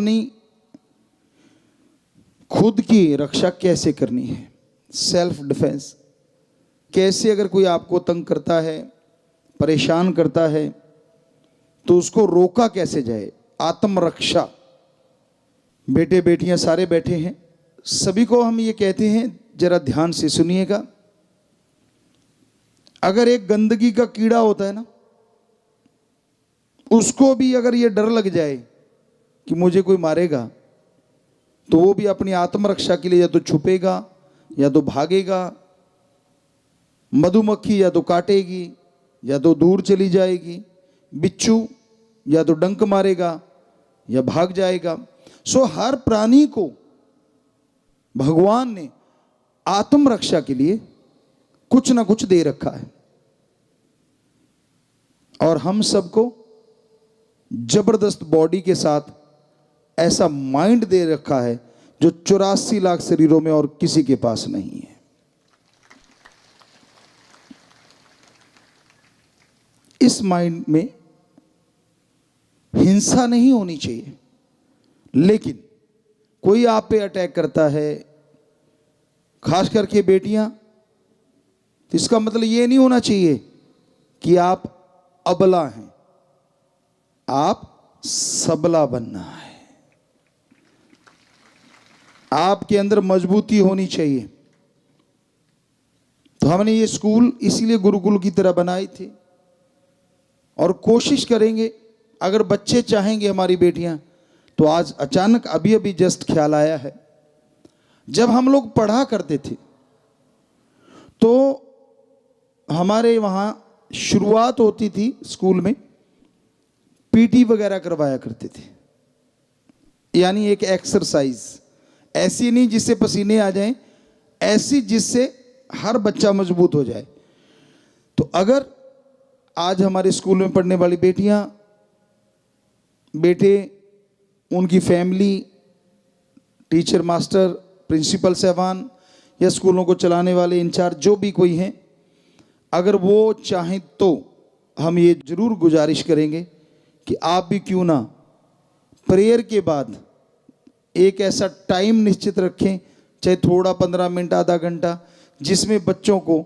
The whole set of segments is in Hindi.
अपनी खुद की रक्षा कैसे करनी है, सेल्फ डिफेंस कैसे, अगर कोई आपको तंग करता है, परेशान करता है, तो उसको रोका कैसे जाए, आत्मरक्षा। बेटे बेटियां सारे बैठे हैं, सभी को हम ये कहते हैं, जरा ध्यान से सुनिएगा। अगर एक गंदगी का कीड़ा होता है ना, उसको भी अगर ये डर लग जाए कि मुझे कोई मारेगा, तो वो भी अपनी आत्मरक्षा के लिए या तो छुपेगा या तो भागेगा। मधुमक्खी या तो काटेगी या तो दूर चली जाएगी, बिच्छू या तो डंक मारेगा या भाग जाएगा। सो हर प्राणी को भगवान ने आत्मरक्षा के लिए कुछ ना कुछ दे रखा है, और हम सबको जबरदस्त बॉडी के साथ ऐसा माइंड दे रखा है जो 84 लाख शरीरों में और किसी के पास नहीं है। इस माइंड में हिंसा नहीं होनी चाहिए, लेकिन कोई आप पे अटैक करता है, खास करके बेटियां, तो इसका मतलब ये नहीं होना चाहिए कि आप अबला हैं, आप सबला बनना है। आपके अंदर मजबूती होनी चाहिए। तो हमने ये स्कूल इसीलिए गुरुकुल की तरह बनाए थे, और कोशिश करेंगे, अगर बच्चे चाहेंगे, हमारी बेटियां, तो आज अचानक अभी अभी जस्ट ख्याल आया है, जब हम लोग पढ़ा करते थे तो हमारे वहाँ शुरुआत होती थी स्कूल में, पीटी वगैरह करवाया करते थे, यानी एक एक्सरसाइज ऐसी नहीं जिससे पसीने आ जाएं, ऐसी जिससे हर बच्चा मजबूत हो जाए। तो अगर आज हमारे स्कूल में पढ़ने वाली बेटियां, बेटे, उनकी फैमिली, टीचर, मास्टर, प्रिंसिपल साहबान या स्कूलों को चलाने वाले इंचार्ज जो भी कोई हैं, अगर वो चाहें तो हम ये जरूर गुजारिश करेंगे कि आप भी क्यों ना प्रेयर के बाद एक ऐसा टाइम निश्चित रखें, चाहे थोड़ा 15 मिनट, आधा घंटा, जिसमें बच्चों को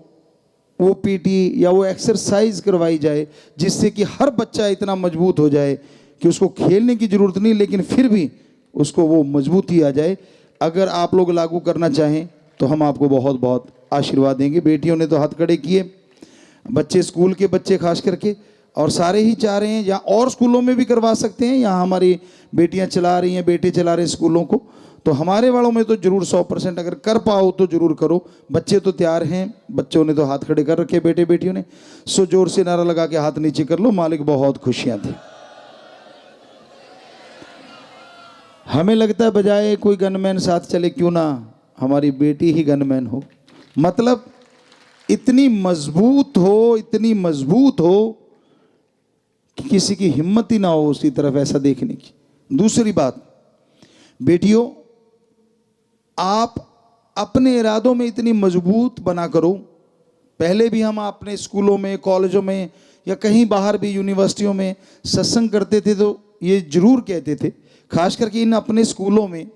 वो पीटी या वो एक्सरसाइज करवाई जाए, जिससे कि हर बच्चा इतना मजबूत हो जाए कि उसको खेलने की ज़रूरत नहीं, लेकिन फिर भी उसको वो मजबूती आ जाए। अगर आप लोग लागू करना चाहें तो हम आपको बहुत बहुत आशीर्वाद देंगे। बेटियों ने तो हाथ खड़े किए, बच्चे, स्कूल के बच्चे खास करके, और सारे ही चाह रहे हैं, या और स्कूलों में भी करवा सकते हैं, यहाँ हमारी बेटियाँ चला रही हैं, बेटे चला रहे हैं स्कूलों को, तो हमारे वालों में तो जरूर 100% अगर कर पाओ तो जरूर करो। बच्चे तो तैयार हैं, बच्चों ने तो हाथ खड़े कर रखे, बेटे बेटियों ने। सो जोर से नारा लगा के हाथ नीचे कर लो, मालिक बहुत खुशियाँ थी। हमें लगता है बजाय कोई गनमैन साथ चले, क्यों ना हमारी बेटी ही गनमैन हो, मतलब इतनी मजबूत हो, इतनी मजबूत हो कि किसी की हिम्मत ही ना हो उसकी तरफ ऐसा देखने की। दूसरी बात, बेटियों, आप अपने इरादों में इतनी मजबूत बना करो। पहले भी हम अपने स्कूलों में, कॉलेजों में या कहीं बाहर भी यूनिवर्सिटियों में सत्संग करते थे तो ये जरूर कहते थे, खास करके इन अपने स्कूलों में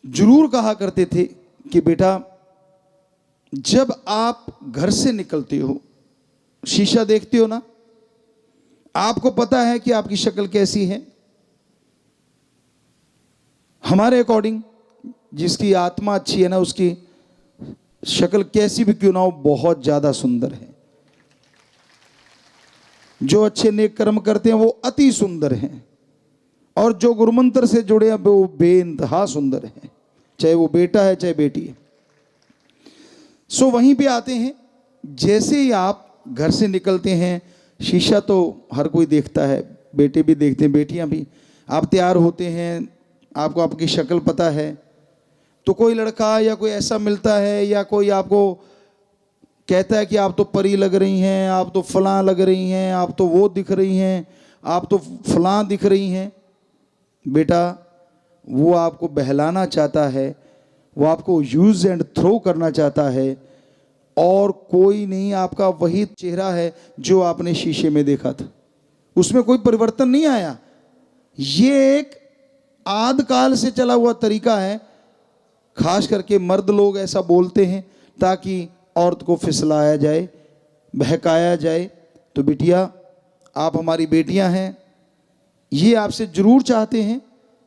जरूर कहा करते थे कि बेटा, जब आप घर से निकलते हो, शीशा देखते हो ना, आपको पता है कि आपकी शक्ल कैसी है। हमारे अकॉर्डिंग जिसकी आत्मा अच्छी है ना, उसकी शक्ल कैसी भी क्यों ना हो, बहुत ज्यादा सुंदर है। जो अच्छे नेक कर्म करते हैं वो अति सुंदर हैं, और जो गुरुमंत्र से जुड़े हैं वो बेइंतहा सुंदर है, चाहे वो बेटा है चाहे बेटी है। सो वहीं पे आते हैं, जैसे ही आप घर से निकलते हैं, शीशा तो हर कोई देखता है, बेटे भी देखते हैं, बेटियां भी। आप तैयार होते हैं, आपको आपकी शक्ल पता है, तो कोई लड़का या कोई ऐसा मिलता है, या कोई आपको कहता है कि आप तो परी लग रही हैं, आप तो फलां लग रही हैं, आप तो वो दिख रही हैं, आप तो फलां दिख रही हैं। बेटा, वो आपको बहलाना चाहता है, वो आपको यूज एंड थ्रो करना चाहता है, और कोई नहीं, आपका वही चेहरा है जो आपने शीशे में देखा था, उसमें कोई परिवर्तन नहीं आया। ये एक आदिकाल से चला हुआ तरीका है, खास करके मर्द लोग ऐसा बोलते हैं ताकि औरत को फिसलाया जाए, बहकाया जाए। तो बिटिया, आप हमारी बेटियां हैं, ये आपसे जरूर चाहते हैं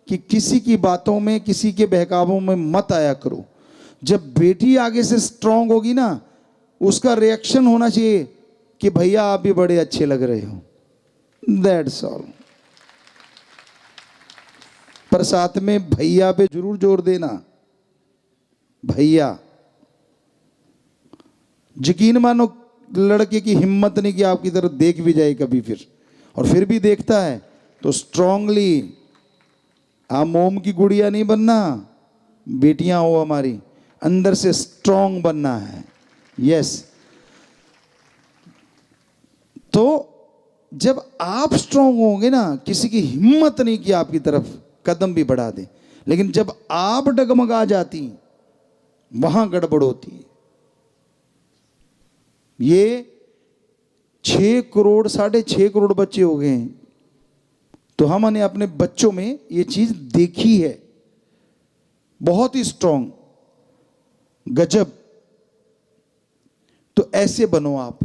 कि किसी की बातों में, किसी के बहकावों में मत आया करो। जब बेटी आगे से स्ट्रांग होगी ना, उसका रिएक्शन होना चाहिए कि भैया आप भी बड़े अच्छे लग रहे हो, दैट्स ऑल। पर साथ में भैया पे जरूर जोर देना, भैया। यकीन मानो लड़के की हिम्मत नहीं कि आपकी तरफ देख भी जाए कभी, और फिर भी देखता है तो स्ट्रांगली, आप मोम की गुड़िया नहीं बनना, बेटियां हो हमारी, अंदर से स्ट्रांग बनना है। यस। तो जब आप स्ट्रांग होंगे ना, किसी की हिम्मत नहीं कि आपकी तरफ कदम भी बढ़ा दे। लेकिन जब आप डगमगा जाती, वहां गड़बड़ होती है। ये 6 करोड़ 6.5 करोड़ बच्चे हो गए हैं, तो हमने अपने बच्चों में ये चीज देखी है, बहुत ही स्ट्रांग, गजब। तो ऐसे बनो आप।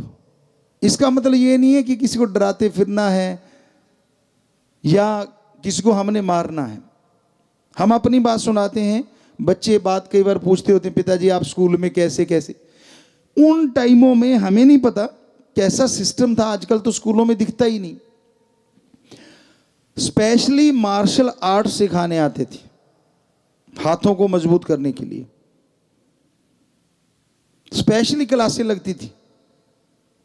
इसका मतलब ये नहीं है कि किसी को डराते फिरना है या किसी को हमने मारना है। हम अपनी बात सुनाते हैं, बच्चे बात कई बार पूछते होते हैं, पिताजी आप स्कूल में कैसे कैसे। उन टाइमों में हमें नहीं पता कैसा सिस्टम था, आजकल तो स्कूलों में दिखता ही नहीं। स्पेशली मार्शल आर्ट सिखाने आते थे, हाथों को मजबूत करने के लिए स्पेशली क्लासें लगती थी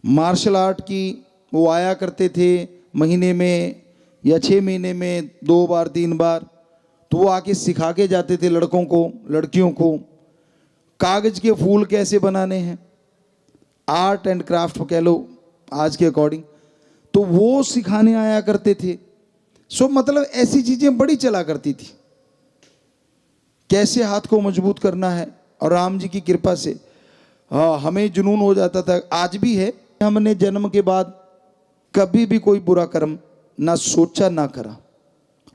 मार्शल आर्ट की। वो आया करते थे महीने में या 6 महीने में 2 बार 3 बार। तो वो आके सिखा के जाते थे लड़कों को, लड़कियों को कागज के फूल कैसे बनाने हैं, आर्ट एंड क्राफ्ट कह लो आज के अकॉर्डिंग। तो वो सिखाने आया करते थे। सो मतलब ऐसी चीजें बड़ी चला करती थी, कैसे हाथ को मजबूत करना है। और राम जी की कृपा से हमें जुनून हो जाता था, आज भी है। हमने जन्म के बाद कभी भी कोई बुरा कर्म ना सोचा ना करा,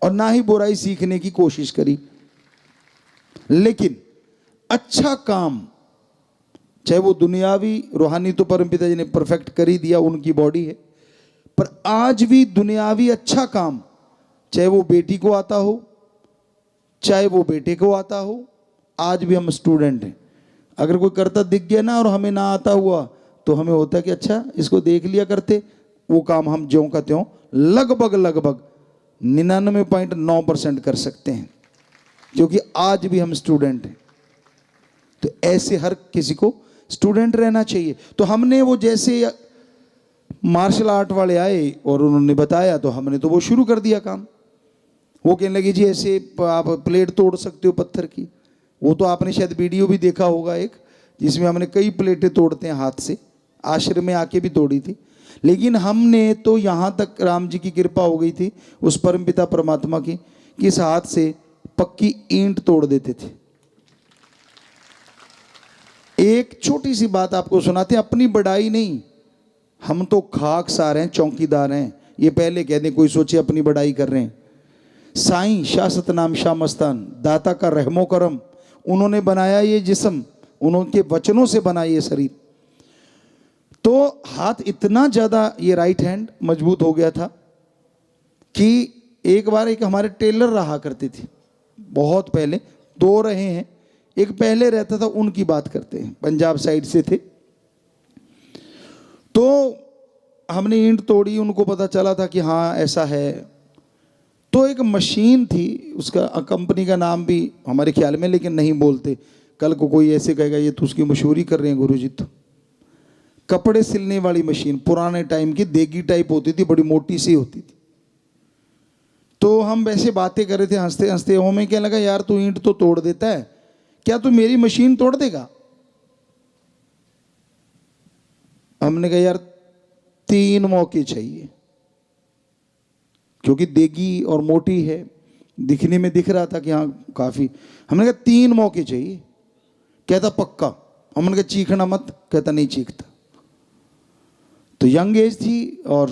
और ना ही बुराई सीखने की कोशिश करी। लेकिन अच्छा काम, चाहे वो दुनियावी रूहानी, तो परमपिता जी ने परफेक्ट कर ही दिया, उनकी बॉडी है। पर आज भी दुनियावी अच्छा काम, चाहे वो बेटी को आता हो, चाहे वो बेटे को आता हो, आज भी हम स्टूडेंट हैं। अगर कोई करता दिख गया ना और हमें ना आता हुआ, तो हमें होता है कि अच्छा इसको देख लिया करते, वो काम हम ज्यों का त्यों लगभग 99.9% कर सकते हैं, क्योंकि आज भी हम स्टूडेंट हैं। तो ऐसे हर किसी को स्टूडेंट रहना चाहिए। तो हमने वो जैसे मार्शल आर्ट वाले आए और उन्होंने बताया, तो हमने तो वो शुरू कर दिया काम। वो कहने लगे जी ऐसे आप प्लेट तोड़ सकते हो पत्थर की। वो तो आपने शायद वीडियो भी देखा होगा एक, जिसमें हमने कई प्लेटें तोड़ते हैं हाथ से, आश्रम में आके भी तोड़ी थी। लेकिन हमने तो यहाँ तक राम जी की कृपा हो गई थी, उस परमपिता परमात्मा की, कि इस हाथ से पक्की ईंट तोड़ देते थे। एक छोटी सी बात आपको सुनाते हैं, अपनी बड़ाई नहीं, हम तो खाकसार हैं, चौकीदार हैं। ये पहले कह दें, कोई सोचे अपनी बड़ाई कर रहे हैं। साईं शाह सतनाम शाह मस्तान, दाता का रहमो करम, उन्होंने बनाया ये जिस्म, उनके वचनों से बना ये शरीर। तो हाथ इतना ज्यादा, ये राइट हैंड मजबूत हो गया था कि एक बार एक हमारे टेलर रहा करते थे, बहुत पहले, 2 रहे हैं, एक पहले रहता था, उनकी बात करते हैं, पंजाब साइड से थे। तो हमने ईंट तोड़ी, उनको पता चला था कि हाँ ऐसा है। तो एक मशीन थी, उसका कंपनी का नाम भी हमारे ख्याल में, लेकिन नहीं बोलते, कल को कोई ऐसे कहेगा ये तो उसकी मशहूरी कर रहे हैं गुरुजी। तो कपड़े सिलने वाली मशीन, पुराने टाइम की, देगी टाइप होती थी, बड़ी मोटी सी होती थी। तो हम वैसे बातें कर रहे थे हंसते हंसते, वो मैं कहने लगा यार तू ईंट तो तोड़ देता है, क्या तू मेरी मशीन तोड़ देगा? हमने कहा यार 3 मौके चाहिए, क्योंकि देगी और मोटी है, दिखने में दिख रहा था कि हाँ काफी। हमने कहा 3 मौके चाहिए। कहता पक्का। हमने कहा चीखना मत, कहता नहीं चीखता। तो यंग एज थी, और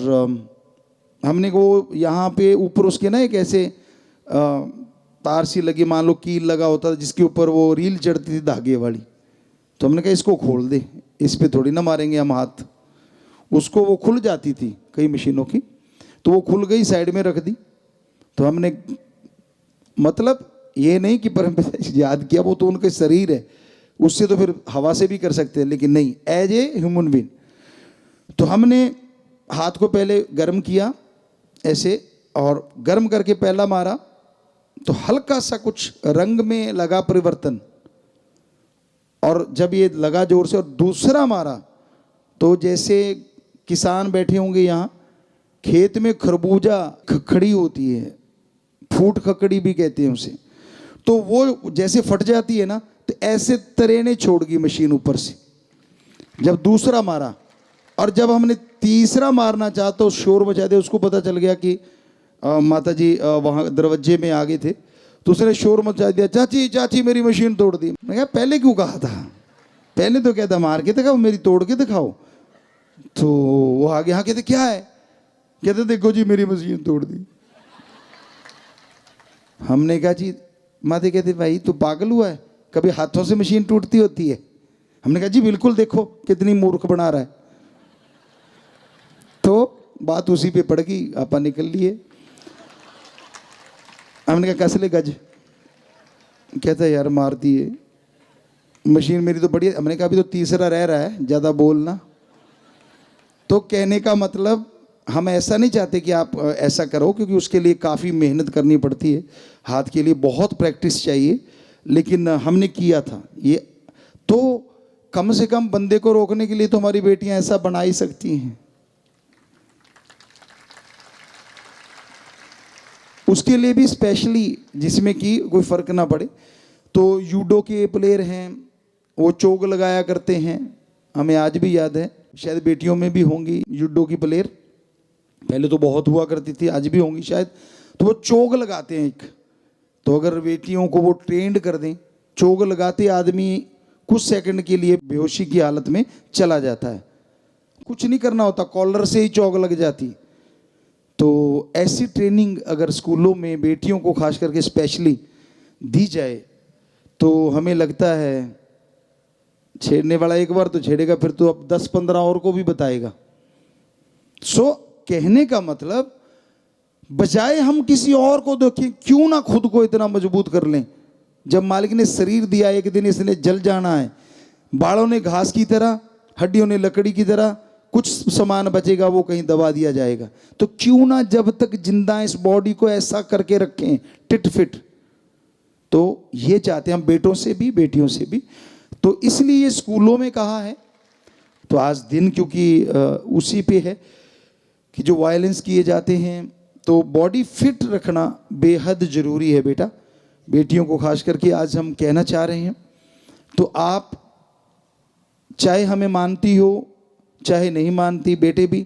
हमने को यहाँ पे ऊपर उसके ना एक ऐसे तार सी लगी, मान लो कील लगा होता था जिसके ऊपर वो रील चढ़ती थी धागे वाली। तो हमने कहा इसको खोल दे, इस पे थोड़ी ना मारेंगे हम हाथ। उसको वो खुल जाती थी कई मशीनों की, तो वो खुल गई, साइड में रख दी। तो हमने मतलब ये नहीं कि परमपिता याद किया, वो तो उनके शरीर है, उससे तो फिर हवा से भी कर सकते हैं, लेकिन नहीं, एज ए ह्यूमन बीइंग। तो हमने हाथ को पहले गर्म किया ऐसे, और गर्म करके पहला मारा तो हल्का सा कुछ रंग में लगा परिवर्तन, और जब ये लगा जोर से और दूसरा मारा तो जैसे किसान बैठे होंगे यहाँ, खेत में खरबूजा खखड़ी होती है, फूट खकड़ी भी कहते हैं उसे, तो वो जैसे फट जाती है ना, तो ऐसे तरेने छोड़ गई मशीन ऊपर से जब दूसरा मारा। और जब हमने तीसरा मारना चाहा तो शोर मचा दिया। उसको पता चल गया कि माता जी वहाँ दरवाजे में आ गए थे, तो उसने शोर मचा दिया, चाची चाची मेरी मशीन तोड़ दी। मैं कहा पहले क्यों कहा था, पहले तो कहता मार के दिखाओ, मेरी तोड़ के दिखाओ। तो वो आगे, हाँ कहते क्या है, कहते देखो जी मेरी मशीन तोड़ दी। हमने कहा जी, माता कहते भाई तू पागल हुआ है, कभी हाथों से मशीन टूटती होती है? हमने कहा जी बिल्कुल, देखो कितनी मूर्ख बना रहा है। तो बात उसी पे पड़ गई, आपा निकल लिए। हमने कहा कसले गज, कहता यार मार दिए, मशीन मेरी तो बढ़िया। हमने कहा अभी तो तीसरा रह रहा है, ज़्यादा बोलना। तो कहने का मतलब हम ऐसा नहीं चाहते कि आप ऐसा करो, क्योंकि उसके लिए काफ़ी मेहनत करनी पड़ती है, हाथ के लिए बहुत प्रैक्टिस चाहिए, लेकिन हमने किया था ये। तो कम से कम बंदे को रोकने के लिए तो हमारी बेटियां ऐसा बना ही सकती हैं। उसके लिए भी स्पेशली, जिसमें कि कोई फर्क ना पड़े। तो यूडो के प्लेयर हैं, वो चोग लगाया करते हैं, हमें आज भी याद है, शायद बेटियों में भी होंगी यूडो की प्लेयर, पहले तो बहुत हुआ करती थी, आज भी होंगी शायद। तो वो चोग लगाते हैं एक, तो अगर बेटियों को वो ट्रेंड कर दें, चोग लगाते आदमी कुछ सेकंड के लिए बेहोशी की हालत में चला जाता है, कुछ नहीं करना होता, कॉलर से ही चोग लग जाती। तो ऐसी ट्रेनिंग अगर स्कूलों में बेटियों को खास करके स्पेशली दी जाए, तो हमें लगता है छेड़ने वाला एक बार तो छेड़ेगा, फिर तो अब 10-15 और को भी बताएगा। सो कहने का मतलब, बजाय हम किसी और को देखें, क्यों ना खुद को इतना मजबूत कर लें। जब मालिक ने शरीर दिया, एक दिन इसने जल जाना है, बालों ने घास की तरह, हड्डियों ने लकड़ी की तरह, कुछ सामान बचेगा वो कहीं दबा दिया जाएगा। तो क्यों ना जब तक जिंदा इस बॉडी को ऐसा करके रखें टिट फिट। तो ये चाहते हैं हम, बेटों से भी बेटियों से भी। तो इसलिए ये स्कूलों में कहा है। तो आज दिन क्योंकि उसी पे है कि जो वायलेंस किए जाते हैं, तो बॉडी फिट रखना बेहद ज़रूरी है बेटा, बेटियों को खास करके आज हम कहना चाह रहे हैं। तो आप चाहे हमें मानती हो चाहे नहीं मानती, बेटे भी,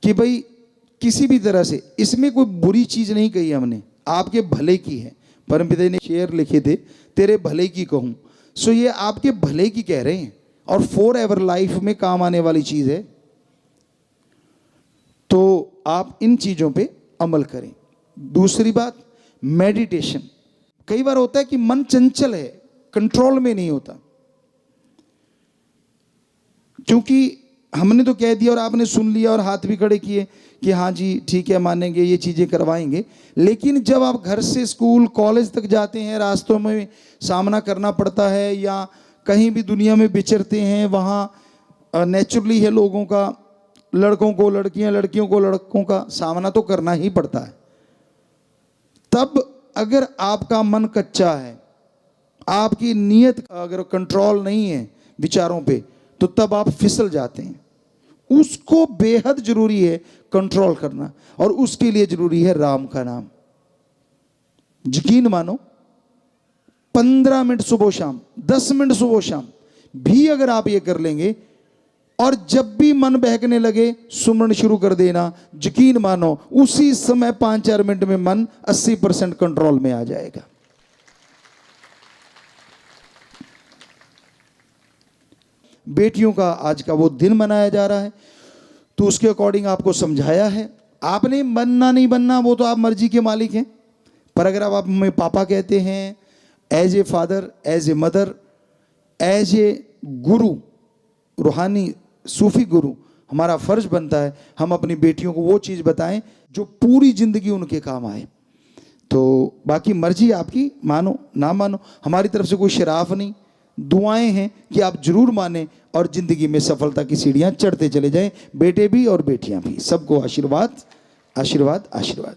कि भाई किसी भी तरह से इसमें कोई बुरी चीज़ नहीं कही हमने, आपके भले की है। परमपिता ने शेर लिखे थे, तेरे भले की कहूँ। सो ये आपके भले की कह रहे हैं, और फॉर एवर लाइफ में काम आने वाली चीज़ है। तो आप इन चीज़ों पे अमल करें। दूसरी बात, मेडिटेशन। कई बार होता है कि मन चंचल है, कंट्रोल में नहीं होता, क्योंकि हमने तो कह दिया और आपने सुन लिया और हाथ भी खड़े किए कि हाँ जी ठीक है मानेंगे, ये चीज़ें करवाएंगे। लेकिन जब आप घर से स्कूल कॉलेज तक जाते हैं, रास्तों में सामना करना पड़ता है, या कहीं भी दुनिया में विचरते हैं, वहाँ नेचुरली है लोगों का, लड़कों को लड़कियां, लड़कियों को लड़कों का सामना तो करना ही पड़ता है। तब अगर आपका मन कच्चा है, आपकी नीयत अगर कंट्रोल नहीं है विचारों पे, तो तब आप फिसल जाते हैं। उसको बेहद जरूरी है कंट्रोल करना, और उसके लिए जरूरी है राम का नाम। यकीन मानो 15 मिनट सुबह शाम, 10 मिनट सुबह शाम भी अगर आप ये कर लेंगे, और जब भी मन बहकने लगे सुमरण शुरू कर देना, यकीन मानो उसी समय 5-4 मिनट में मन 80% कंट्रोल में आ जाएगा। बेटियों का आज का वो दिन मनाया जा रहा है, तो उसके अकॉर्डिंग आपको समझाया है। आपने बनना नहीं बनना वो तो आप मर्जी के मालिक हैं, पर अगर आप हमें पापा कहते हैं, as a father, as a mother, as a guru, रूहानी सूफी गुरु, हमारा फर्ज बनता है हम अपनी बेटियों को वो चीज़ बताएं जो पूरी ज़िंदगी उनके काम आए। तो बाकी मर्जी आपकी, मानो ना मानो, हमारी तरफ से कोई शराफ नहीं, दुआएं हैं कि आप जरूर माने और ज़िंदगी में सफलता की सीढ़ियां चढ़ते चले जाएं, बेटे भी और बेटियां भी। सबको आशीर्वाद, आशीर्वाद, आशीर्वाद।